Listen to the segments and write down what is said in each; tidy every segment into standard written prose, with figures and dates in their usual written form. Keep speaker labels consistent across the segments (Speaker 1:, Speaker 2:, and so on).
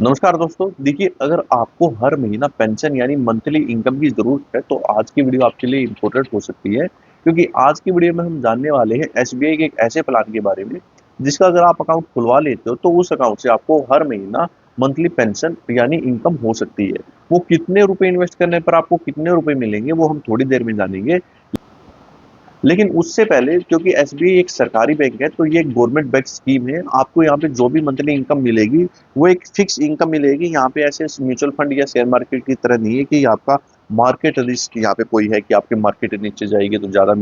Speaker 1: नमस्कार दोस्तों। देखिए, अगर आपको हर महीना पेंशन यानी मंथली इनकम की जरूरत है तो आज की वीडियो आपके लिए इम्पोर्टेंट हो सकती है, क्योंकि आज की वीडियो में हम जानने वाले हैं एसबीआई के एक ऐसे प्लान के बारे में जिसका अगर आप अकाउंट खुलवा लेते हो तो उस अकाउंट से आपको हर महीना मंथली पेंशन यानी इनकम हो सकती है। वो कितने रुपए इन्वेस्ट करने पर आपको कितने रुपए मिलेंगे वो हम थोड़ी देर में जानेंगे। लेकिन उससे पहले, क्योंकि एसबीआई एक सरकारी बैंक है तो ये एक गवर्नमेंट बैक स्कीम है, आपको यहाँ पे जो भी मंथली इनकम मिलेगी वो एक फिक्स इनकम मिलेगी। यहाँ पे ऐसे म्यूचुअल फंड या शेयर मार्केट की तरह नहीं है कि आपका मार्केट रिस्क यहाँ पे कोई है कि आपकी मार्केट नीचे जाएगी तो ज्यादा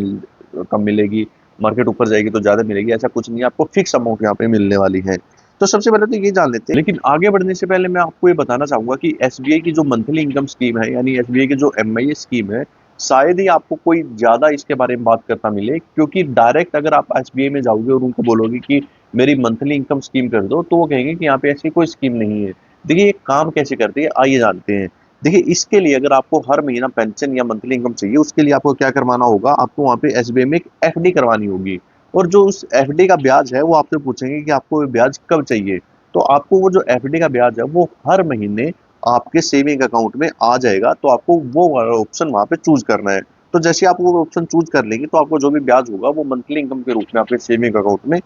Speaker 1: कम मिलेगी, मार्केट ऊपर जाएगी तो ज्यादा मिलेगी। ऐसा कुछ नहीं है, आपको फिक्स अमाउंट यहाँ पे मिलने वाली है। तो सबसे पहले तो ये जान लेते हैं, लेकिन आगे बढ़ने से पहले मैं आपको ये बताना चाहूंगा कि एसबीआई की जो मंथली इनकम स्कीम है यानी एसबीआई की जो एमआईए स्कीम है, शायद ही आपको कोई ज्यादा इसके बारे में बात करता मिले, क्योंकि डायरेक्ट अगर आप एसबीआई में जाओगे और उनको बोलोगे कि मेरी मंथली इनकम स्कीम कर दो तो वो कहेंगे कि यहाँ पे ऐसी कोई स्कीम नहीं है। देखिए ये काम कैसे करती है आइए जानते हैं। देखिए इसके लिए अगर आपको हर महीना पेंशन या मंथली इनकम चाहिए उसके लिए आपको क्या करवाना होगा, आपको वहाँ पे एसबीआई में एक एफडी करवानी होगी। और जो उस एफडी का ब्याज है वो आपसे पूछेंगे कि आपको ब्याज कब चाहिए। तो आपको वो जो एफडी का ब्याज है वो हर महीने आपके सेविंग अकाउंट में आ जाएगा, तो आपको वो वाला ऑप्शन वहां पे चूज करना है। तो जैसे आप वो ऑप्शन चूज कर लेंगे तो आपको जो भी ब्याज होगा वो मंथली इनकम के रूप में आपके सेविंग अकाउंट में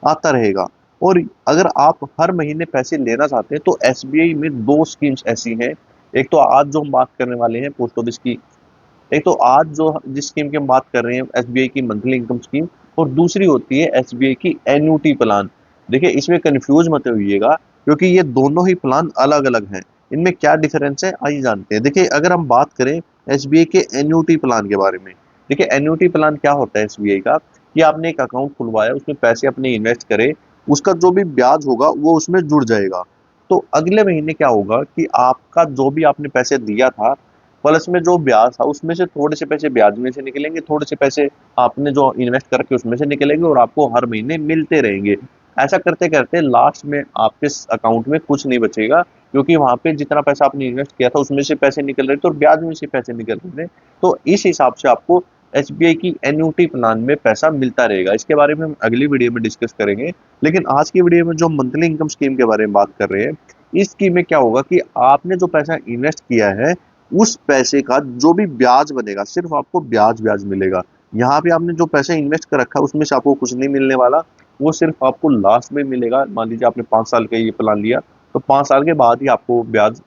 Speaker 1: आता रहेगा। और अगर आप हर महीने पैसे लेना चाहते हैं तो एसबीआई में दो स्कीम्स ऐसी हैं। एक तो आज जो हम बात करने वाले हैं पोस्ट ऑफिस की, एक तो आज जो जिस स्कीम की हम बात कर रहे हैं एसबीआई की मंथली इनकम स्कीम, और दूसरी होती है एसबीआई की एन्युटी प्लान। देखिए इसमें कंफ्यूज मत होइएगा, क्योंकि ये दोनों ही प्लान अलग अलग हैं। इनमें क्या डिफरेंस है आइए जानते हैं। देखिए अगर हम बात करें एसबीआई के एन्युटी प्लान के बारे में, देखिए एन्युटी प्लान क्या होता है एसबीआई का, कि आपने एक अकाउंट खुलवाया उसमें पैसे अपने इन्वेस्ट करे, उसका जो भी ब्याज होगा वो उसमें जुड़ जाएगा। तो अगले महीने क्या होगा कि आपका जो भी आपने पैसे दिया था प्लस में जो ब्याज था उसमें से थोड़े से पैसे ब्याज में से निकलेंगे, थोड़े से पैसे आपने जो इन्वेस्ट करके उसमें से निकलेंगे और आपको हर महीने मिलते रहेंगे। ऐसा करते करते लास्ट में आपके अकाउंट में कुछ नहीं बचेगा, क्योंकि वहां पे जितना पैसा आपने इन्वेस्ट किया था उसमें से पैसे निकल रहे थे और ब्याज में से पैसे निकल रहे थे। तो इस हिसाब से आपको एसबीआई की एन्युटी प्लान में पैसा मिलता रहेगा। इसके बारे में हम अगली वीडियो में डिस्कस करेंगे। लेकिन आज की वीडियो में जो मंथली इनकम स्कीम के बारे में बात कर रहे हैं, इस स्कीम में क्या होगा कि आपने जो पैसा इन्वेस्ट किया है उस पैसे का जो भी ब्याज बनेगा सिर्फ आपको ब्याज ब्याज मिलेगा। यहाँ पे आपने जो पैसे इन्वेस्ट कर रखा है उसमें से आपको कुछ नहीं मिलने वाला, वो सिर्फ आपको लास्ट में मिलेगा। मान लीजिए आपने 5 साल का ये प्लान लिया तो 5 साल के बाद ही आपको ब्याज,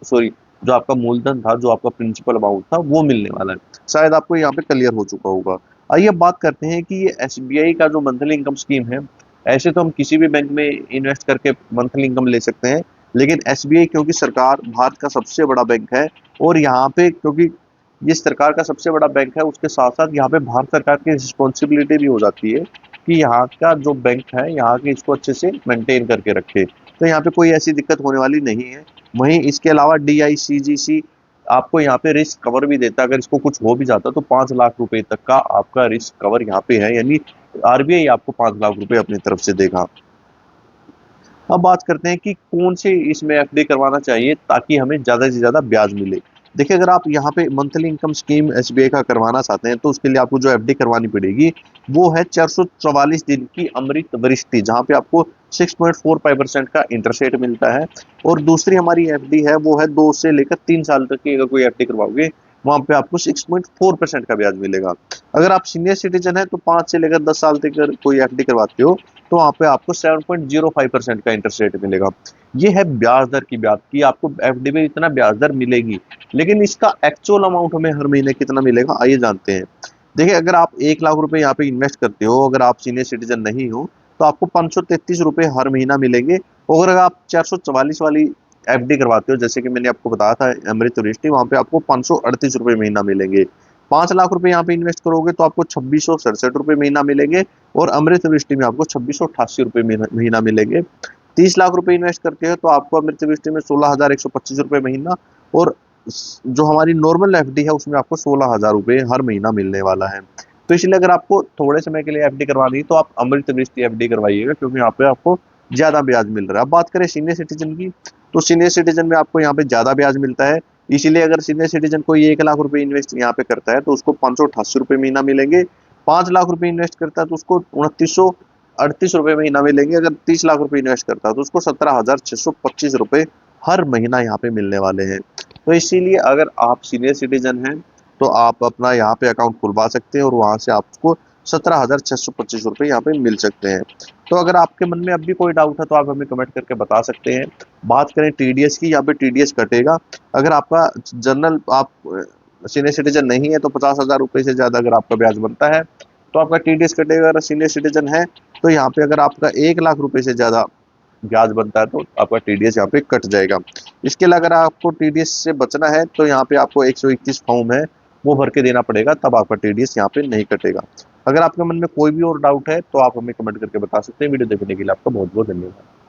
Speaker 1: सॉरी, जो आपका मूलधन था, जो आपका प्रिंसिपल अमाउंट था वो मिलने वाला है। शायद आपको यहाँ पे क्लियर हो चुका होगा। आइए अब बात करते हैं कि ये एसबीआई का जो मंथली इनकम स्कीम है, ऐसे तो हम किसी भी बैंक में इन्वेस्ट करके मंथली इनकम ले सकते हैं, लेकिन एसबीआई क्योंकि सरकार भारत का सबसे बड़ा बैंक है और यहाँ पे क्योंकि ये सरकार का सबसे बड़ा बैंक है उसके साथ साथ यहाँ पे भारत सरकार की रिस्पॉन्सिबिलिटी भी हो जाती है कि यहाँ का जो बैंक है यहाँ के इसको अच्छे से मेंटेन करके रखे। तो यहाँ पे कोई ऐसी दिक्कत होने वाली नहीं है। वहीं इसके अलावा डीआईसीजीसी आपको यहाँ पे रिस्क कवर भी देता है। अगर इसको कुछ हो भी जाता तो 5 लाख रुपए तक का आपका रिस्क कवर यहाँ पे है, यानी आरबीआई आपको 5 लाख रुपए अपनी तरफ से देगा। अब बात करते हैं कि कौन से इसमें एफडी करवाना चाहिए ताकि हमें ज्यादा से ज्यादा ब्याज मिले। देखिए अगर आप यहाँ पे मंथली इनकम स्कीम एसबीआई का करवाना चाहते हैं तो उसके लिए आपको जो एफडी करवानी पड़ेगी वो है 444 दिन की अमृत वरिष्ठि, जहाँ पे आपको 6.45% का इंटरेस्ट रेट मिलता है। और दूसरी हमारी एफडी है वो है 2 से लेकर 3 साल तक की, अगर कोई एफडी करवाओगे वहां पे आपको 6.4% का ब्याज मिलेगा। अगर आप सीनियर सिटीजन है तो 5 से लेकर 10 साल तक अगर कोई एफडी करवाते हो तो वहां पे आपको 7.05% का इंटरेस्ट रेट मिलेगा। ये है ब्याज दर की बात की आपको एफडी में इतना ब्याज दर मिलेगी, लेकिन इसका एक्चुअल अमाउंट हमें हर महीने कितना मिलेगा आइए जानते हैं। देखिए अगर आप 1 लाख रुपए यहाँ पे इन्वेस्ट करते हो, अगर आप सीनियर सिटीजन नहीं हो तो आपको 533 रुपए हर महीना मिलेंगे। और अगर आप 444 वाली एफडी करवाते हो जैसे कि मैंने आपको बताया था अमृत रिष्टि, वहां पे आपको 538 रुपए महीना मिलेंगे। 5 लाख रुपए यहाँ पे इन्वेस्ट करोगे तो आपको 2667 रुपए महीना मिलेंगे। और अमृत दृष्टि में आपको 2688 रुपए महीना मिलेंगे। 30 लाख रुपए इन्वेस्ट करते हो तो आपको अमृत दृष्टि में 16,125 रुपए महीना। और जो हमारी नॉर्मल एफडी है उसमें आपको 16,000 रुपए हर महीना मिलने वाला है। तो इसलिए अगर आपको थोड़े समय के लिए एफडी करवानी है तो आप अमृत दृष्टि एफडी करवाइएगा, क्योंकि यहाँ पे आपको ज्यादा ब्याज मिल रहा है। अब बात करें सीनियर सिटीजन की, तो सीनियर सिटीजन में आपको यहाँ पे ज्यादा ब्याज मिलता है। इसीलिए अगर सीनियर सिटीजन कोई 1 लाख रुपए इन्वेस्ट यहाँ पे करता है तो उसको 588 रुपए महीना मिलेंगे। 5 लाख रुपए इन्वेस्ट करता है तो उसको 2938 रुपए महीना मिलेंगे। अगर 30 लाख रुपए इन्वेस्ट करता है तो उसको 17,625 रुपए हर महीना यहाँ पे मिलने वाले हैं। तो इसीलिए अगर आप सीनियर सिटीजन हैं तो आप अपना यहाँ पे अकाउंट खुलवा सकते हैं और वहां से आपको 17,625 रुपये यहाँ पे मिल सकते हैं। तो अगर आपके मन में अब भी कोई डाउट है तो आप हमें कमेंट करके बता सकते हैं। बात करें टीडीएस की, यहाँ पे टीडीएस कटेगा। अगर आपका जनरल आप सीनियर सिटीजन नहीं है तो 50,000 रुपये से ज्यादा अगर आपका ब्याज बनता है तो आपका टीडीएस कटेगा। अगर सीनियर सिटीजन है तो यहाँ पे अगर आपका 1 लाख रुपए से ज्यादा ब्याज बनता है तो आपका टीडीएस यहाँ पे कट जाएगा। इसके अलावा अगर आपको टीडीएस से बचना है तो यहाँ पे आपको 121 फॉर्म है वो भर के देना पड़ेगा, तब आपका टीडीएस यहाँ पे नहीं कटेगा। अगर आपके मन में कोई भी और डाउट है तो आप हमें कमेंट करके बता सकते हैं। वीडियो देखने के लिए आपका बहुत बहुत धन्यवाद।